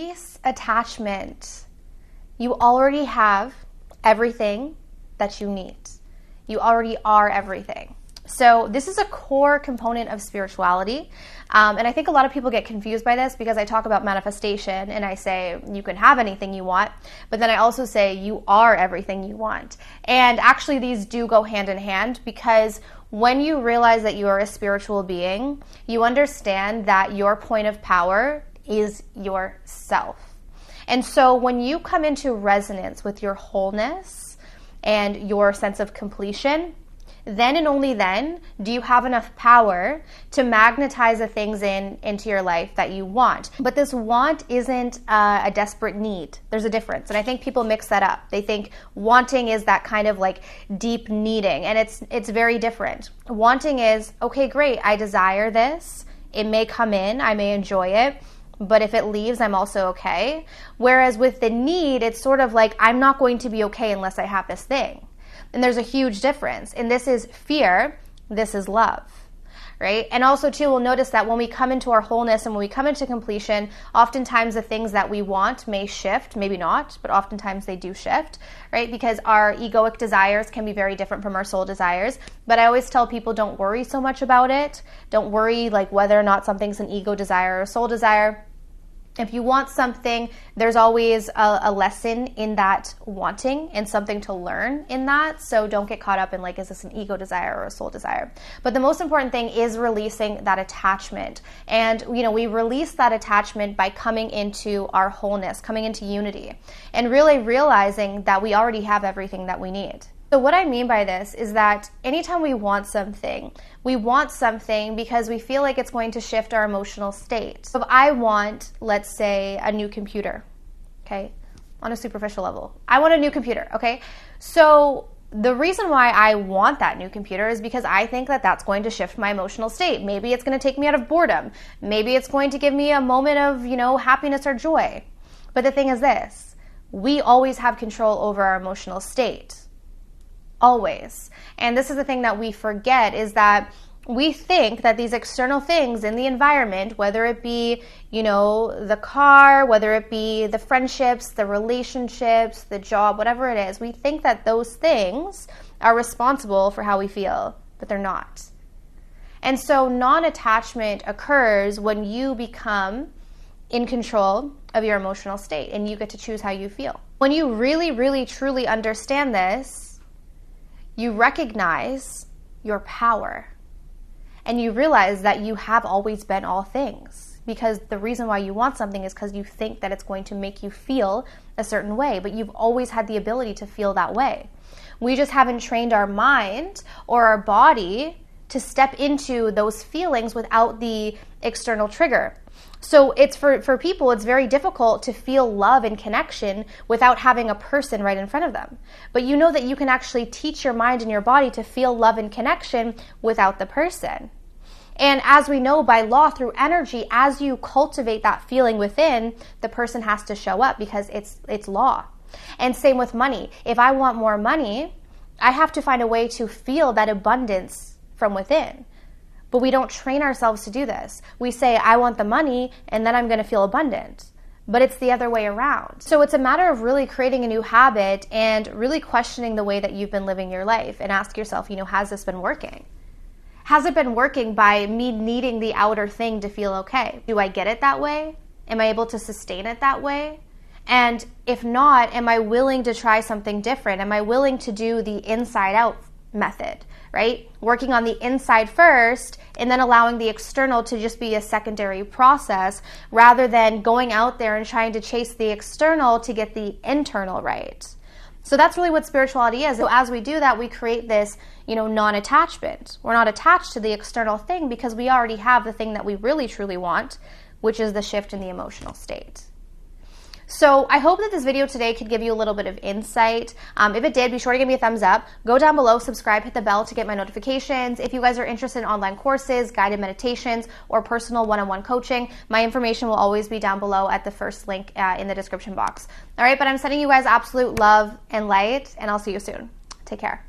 release attachment, you already have everything that you need. You already are everything. So this is a core component of spirituality. And I think a lot of people get confused by this because I talk about manifestation and I say you can have anything you want, but then I also say you are everything you want. And actually these do go hand in hand, because when you realize that you are a spiritual being, you understand that your point of power is yourself. And so when you come into resonance with your wholeness and your sense of completion, then and only then do you have enough power to magnetize the things into your life that you want. But this want isn't a desperate need. There's a difference. And I think people mix that up. They think wanting is that kind of like deep needing, and it's very different. Wanting is, okay, great, I desire this. It may come in, I may enjoy it, but if it leaves, I'm also okay. Whereas with the need, it's sort of like, I'm not going to be okay unless I have this thing. And there's a huge difference. And this is fear, this is love, right? And also too, we'll notice that when we come into our wholeness and when we come into completion, oftentimes the things that we want may shift, maybe not, but oftentimes they do shift, right? Because our egoic desires can be very different from our soul desires. But I always tell people, don't worry so much about it. Don't worry like whether or not something's an ego desire or a soul desire. If you want something, there's always a lesson in that wanting and something to learn in that. So don't get caught up in like, is this an ego desire or a soul desire? But the most important thing is releasing that attachment. And, we release that attachment by coming into our wholeness, coming into unity, and really realizing that we already have everything that we need. So what I mean by this is that anytime we want something because we feel like it's going to shift our emotional state. So if I want, let's say, a new computer, okay, on a superficial level, I want a new computer, okay? So the reason why I want that new computer is because I think that that's going to shift my emotional state. Maybe it's going to take me out of boredom. Maybe it's going to give me a moment of, happiness or joy. But the thing is this, we always have control over our emotional state. Always. And this is the thing that we forget, is that we think that these external things in the environment, whether it be, the car, whether it be the friendships, the relationships, the job, whatever it is, we think that those things are responsible for how we feel, but they're not. And so non-attachment occurs when you become in control of your emotional state and you get to choose how you feel. When you really, really, truly understand this, you recognize your power and you realize that you have always been all things, because the reason why you want something is because you think that it's going to make you feel a certain way, but you've always had the ability to feel that way. We just haven't trained our mind or our body to step into those feelings without the external trigger. So it's for people, it's very difficult to feel love and connection without having a person right in front of them. But you know that you can actually teach your mind and your body to feel love and connection without the person. And as we know by law, through energy, as you cultivate that feeling within, the person has to show up because it's law. And same with money. If I want more money, I have to find a way to feel that abundance from within. But we don't train ourselves to do this. We say, I want the money, and then I'm going to feel abundant. But it's the other way around. So it's a matter of really creating a new habit and really questioning the way that you've been living your life and ask yourself, has this been working? Has it been working by me needing the outer thing to feel okay? Do I get it that way? Am I able to sustain it that way? And if not, am I willing to try something different? Am I willing to do the inside out method, right? Working on the inside first and then allowing the external to just be a secondary process rather than going out there and trying to chase the external to get the internal right. So that's really what spirituality is. So as we do that, we create this, non-attachment. We're not attached to the external thing because we already have the thing that we really truly want, which is the shift in the emotional state. So I hope that this video today could give you a little bit of insight. If it did, be sure to give me a thumbs up. Go down below, subscribe, hit the bell to get my notifications. If you guys are interested in online courses, guided meditations, or personal one-on-one coaching, my information will always be down below at the first link in the description box. All right, but I'm sending you guys absolute love and light, and I'll see you soon. Take care.